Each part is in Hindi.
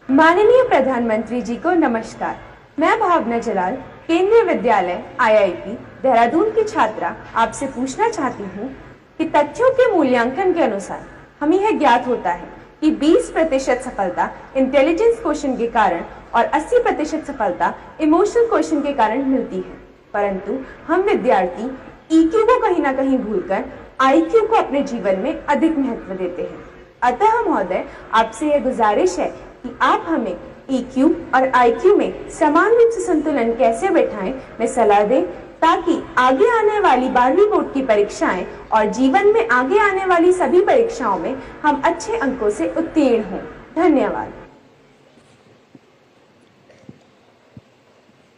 माननीय प्रधानमंत्री जी को नमस्कार। मैं भावना जलाल, केंद्रीय विद्यालय IIT देहरादून की छात्रा, आपसे पूछना चाहती हूँ कि तथ्यों के मूल्यांकन के अनुसार हमें यह ज्ञात होता है कि 20% सफलता इंटेलिजेंस क्वेश्चन के कारण और 80% सफलता इमोशनल क्वेश्चन के कारण मिलती है, परंतु हम विद्यार्थी EQ को कहीं ना कहीं भूलकर IQ को अपने जीवन में अधिक महत्व देते हैं। अतः महोदय, आपसे यह गुजारिश है कि आप हमें EQ और IQ में समान रूप से संतुलन कैसे बैठाएं, में सलाह दें, ताकि आगे आने वाली 12वीं बोर्ड की परीक्षाएं और जीवन में आगे आने वाली सभी परीक्षाओं में हम अच्छे अंकों से उत्तीर्ण हों। धन्यवाद।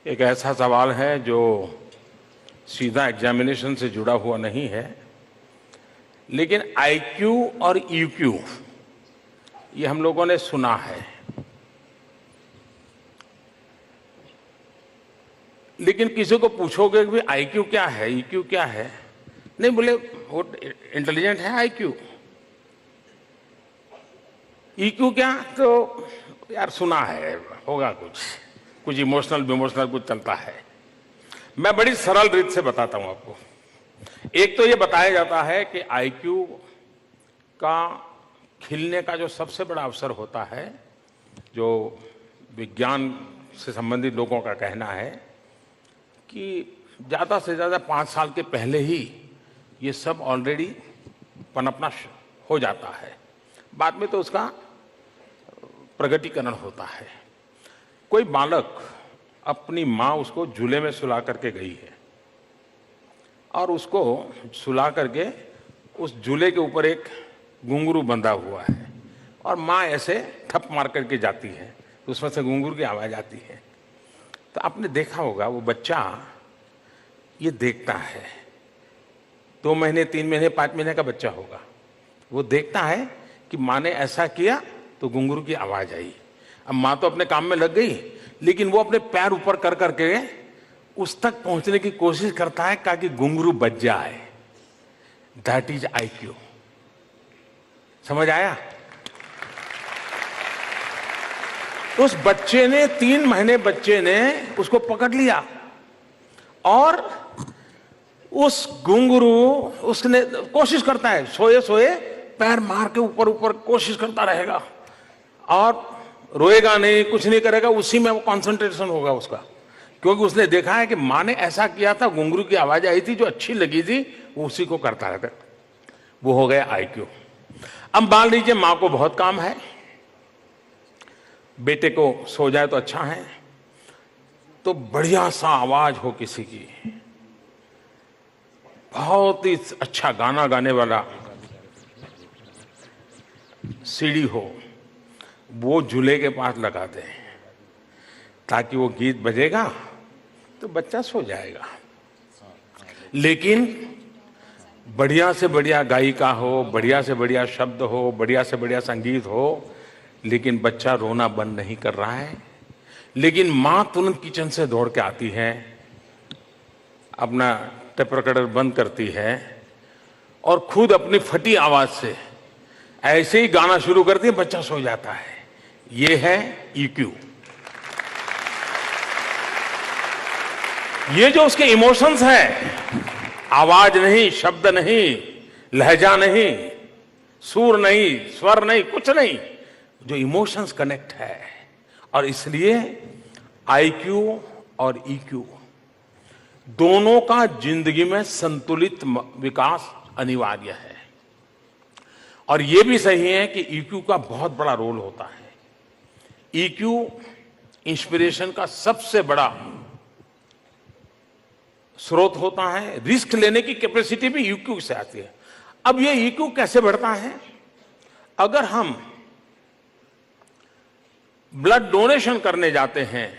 एक ऐसा सवाल है जो सीधा एग्जामिनेशन से जुड़ा हुआ नहीं है, लेकिन IQ और EQ ये हम लोगों ने सुना है, लेकिन किसी को पूछोगे कि IQ क्या है, EQ क्या है, नहीं बोले वो इंटेलिजेंट है IQ। EQ क्या, तो यार सुना है, होगा कुछ इमोशनल कुछ चलता है। मैं बड़ी सरल रीत से बताता हूं आपको। एक तो ये बताया जाता है कि IQ का खिलने का जो सबसे बड़ा अवसर होता है, जो विज्ञान से संबंधित लोगों का कहना है कि ज़्यादा से ज़्यादा 5 साल के पहले ही ये सब ऑलरेडी पनपना हो जाता है, बाद में तो उसका प्रगटीकरण होता है। कोई बालक, अपनी माँ उसको झूले में सुला करके गई है और उसको सुला करके उस झूले के ऊपर एक घुंघरू बंधा हुआ है और माँ ऐसे थप मार करके जाती है, तो उसमें से घुंघरू की आवाज़ आती है। तो आपने देखा होगा, वो बच्चा ये देखता है, 2 महीने 3 महीने 5 महीने का बच्चा होगा, वो देखता है कि माँ ने ऐसा किया तो घुंघरू की आवाज़ आई। अब माँ तो अपने काम में लग गई, लेकिन वो अपने पैर ऊपर कर करके उस तक पहुंचने की कोशिश करता है ताकि घुंघरू बच जाए। That is IQ। समझ आया? उस बच्चे ने, 3 महीने बच्चे ने उसको पकड़ लिया और उस घुंघरू, उसने कोशिश करता है, सोए सोए पैर मार के ऊपर ऊपर कोशिश करता रहेगा और रोएगा नहीं, कुछ नहीं करेगा, उसी में वो कंसंट्रेशन होगा उसका, क्योंकि उसने देखा है कि माँ ने ऐसा किया था, घुंघरू की आवाज आई थी जो अच्छी लगी थी, वो उसी को करता रहता। वो हो गया IQ। अब मान लीजिए माँ को बहुत काम है, बेटे को सो जाए तो अच्छा है, तो बढ़िया सा आवाज हो किसी की, बहुत ही अच्छा गाना गाने वाला CD हो, वो झूले के पास लगा दें ताकि वो गीत बजेगा तो बच्चा सो जाएगा। लेकिन बढ़िया से बढ़िया गायिका हो, बढ़िया से बढ़िया शब्द हो, बढ़िया से बढ़िया संगीत हो, लेकिन बच्चा रोना बंद नहीं कर रहा है। लेकिन माँ तुरंत किचन से दौड़ के आती है, अपना टेप रिकॉर्डर बंद करती है और खुद अपनी फटी आवाज से ऐसे ही गाना शुरू करती है, बच्चा सो जाता है। ये है EQ। ये जो उसके इमोशंस है, आवाज नहीं, शब्द नहीं, लहजा नहीं, सुर नहीं, स्वर नहीं, कुछ नहीं, जो इमोशंस कनेक्ट है। और इसलिए IQ और EQ दोनों का जिंदगी में संतुलित विकास अनिवार्य है। और यह भी सही है कि EQ का बहुत बड़ा रोल होता है। EQ इंस्पिरेशन का सबसे बड़ा स्रोत होता है। रिस्क लेने की कैपेसिटी भी EQ से आती है। अब ये EQ कैसे बढ़ता है? अगर हम ब्लड डोनेशन करने जाते हैं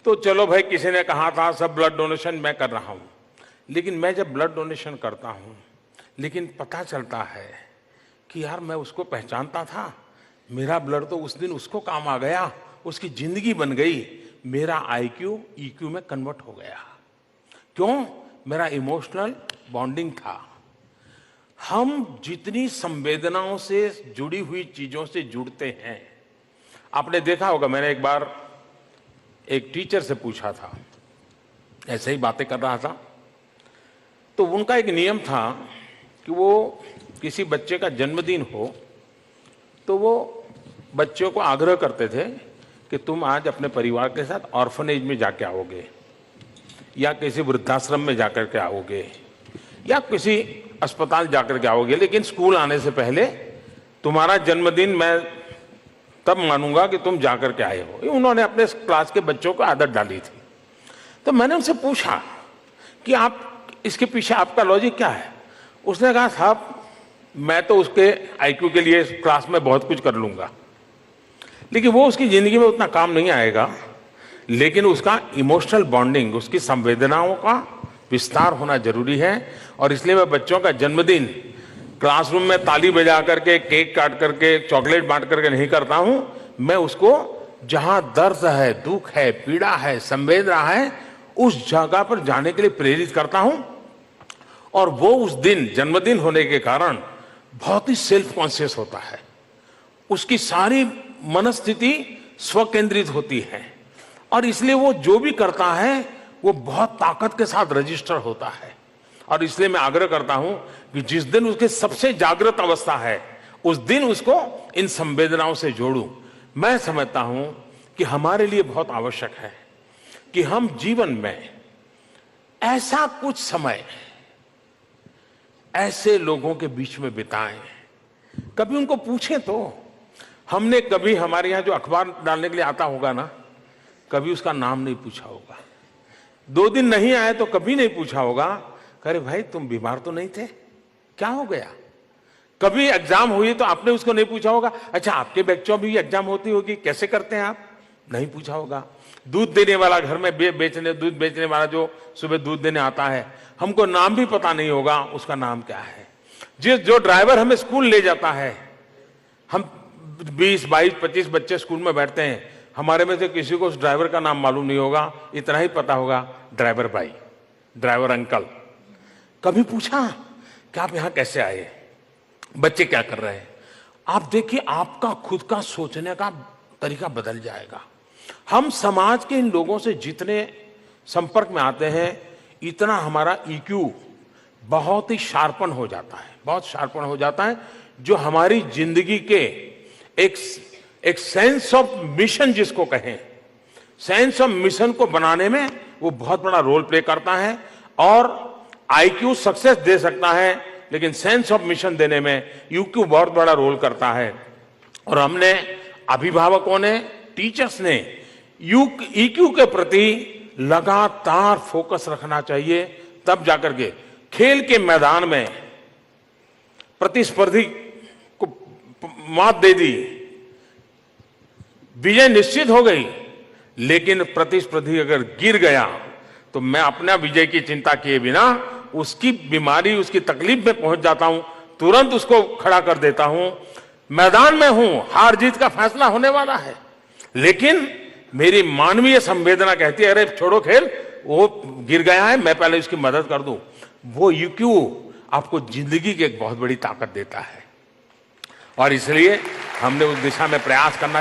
तो चलो भाई, किसी ने कहा था सब ब्लड डोनेशन मैं कर रहा हूं, लेकिन मैं जब ब्लड डोनेशन करता हूं, लेकिन पता चलता है कि यार मैं उसको पहचानता था, मेरा ब्लड तो उस दिन उसको काम आ गया, उसकी जिंदगी बन गई, मेरा IQ EQ में कन्वर्ट हो गया। क्यों? मेरा इमोशनल बॉन्डिंग था। हम जितनी संवेदनाओं से जुड़ी हुई चीजों से जुड़ते हैं, आपने देखा होगा, मैंने एक बार एक टीचर से पूछा था, ऐसे ही बातें कर रहा था, तो उनका एक नियम था कि वो किसी बच्चे का जन्मदिन हो तो वो बच्चों को आग्रह करते थे कि तुम आज अपने परिवार के साथ ऑर्फनेज में जाके आओगे, या किसी वृद्धाश्रम में जाकर के आओगे, या किसी अस्पताल जाकर के आओगे, लेकिन स्कूल आने से पहले तुम्हारा जन्मदिन मैं तब मानूंगा कि तुम जाकर के आए हो। ये उन्होंने अपने क्लास के बच्चों को आदत डाली थी। तो मैंने उनसे पूछा कि आप इसके पीछे आपका लॉजिक क्या है। उसने कहा, साहब मैं तो उसके आईक्यू के लिए क्लास में बहुत कुछ कर लूंगा, लेकिन वो उसकी जिंदगी में उतना काम नहीं आएगा, लेकिन उसका इमोशनल बॉन्डिंग, उसकी संवेदनाओं का विस्तार होना जरूरी है। और इसलिए मैं बच्चों का जन्मदिन क्लासरूम में ताली बजा करके, केक काट करके, चॉकलेट बांट करके नहीं करता हूं। मैं उसको जहां दर्द है, दुख है, पीड़ा है, संवेदना है, उस जगह पर जाने के लिए प्रेरित करता हूं। और वो उस दिन जन्मदिन होने के कारण बहुत ही सेल्फ कॉन्शियस होता है, उसकी सारी मनस्थिति स्वकेंद्रित होती है, और इसलिए वो जो भी करता है वो बहुत ताकत के साथ रजिस्टर होता है। और इसलिए मैं आग्रह करता हूं कि जिस दिन उसके सबसे जागृत अवस्था है, उस दिन उसको इन संवेदनाओं से जोड़ूं। मैं समझता हूं कि हमारे लिए बहुत आवश्यक है कि हम जीवन में ऐसा कुछ समय ऐसे लोगों के बीच में बिताएं, कभी उनको पूछें तो। हमने कभी, हमारे यहां जो अखबार डालने के लिए आता होगा ना, कभी उसका नाम नहीं पूछा होगा। 2 दिन नहीं आए तो कभी नहीं पूछा होगा, अरे भाई तुम बीमार तो नहीं थे, क्या हो गया। कभी एग्जाम हुई तो आपने उसको नहीं पूछा होगा, अच्छा आपके बच्चों भी एग्जाम होती होगी, कैसे करते हैं आप, नहीं पूछा होगा। दूध देने वाला, घर में दूध बेचने वाला जो सुबह दूध देने आता है, हमको नाम भी पता नहीं होगा उसका नाम क्या है। जो ड्राइवर हमें स्कूल ले जाता है, हम 20, 22, 25 बच्चे स्कूल में बैठते हैं, हमारे में से किसी को उस ड्राइवर का नाम मालूम नहीं होगा, इतना ही पता होगा ड्राइवर भाई, ड्राइवर अंकल। कभी पूछा कि आप यहां कैसे आए, बच्चे क्या कर रहे हैं। आप देखिए, आपका खुद का सोचने का तरीका बदल जाएगा। हम समाज के इन लोगों से जितने संपर्क में आते हैं, इतना हमारा ईक्यू बहुत ही शार्पन हो जाता है, बहुत शार्पन हो जाता है, जो हमारी जिंदगी के एक सेंस ऑफ मिशन जिसको कहें, सेंस ऑफ मिशन को बनाने में वो बहुत बड़ा रोल प्ले करता है। और आईक्यू सक्सेस दे सकता है, लेकिन सेंस ऑफ मिशन देने में ईक्यू बहुत बड़ा रोल करता है। और हमने, अभिभावकों ने, टीचर्स ने ईक्यू के प्रति लगातार फोकस रखना चाहिए, तब जाकर के खेल के मैदान में प्रतिस्पर्धी को मात दे दी, विजय निश्चित हो गई, लेकिन प्रतिस्पर्धी अगर गिर गया तो मैं अपना विजय की चिंता किए बिना उसकी बीमारी, उसकी तकलीफ में पहुंच जाता हूं, तुरंत उसको खड़ा कर देता हूं। मैदान में हूं, हार जीत का फैसला होने वाला है, लेकिन मेरी मानवीय संवेदना कहती है, अरे छोड़ो खेल, वो गिर गया है, मैं पहले उसकी मदद कर दूं। वो ईक्यू आपको जिंदगी की एक बहुत बड़ी ताकत देता है, और इसलिए हमने उस दिशा में प्रयास करना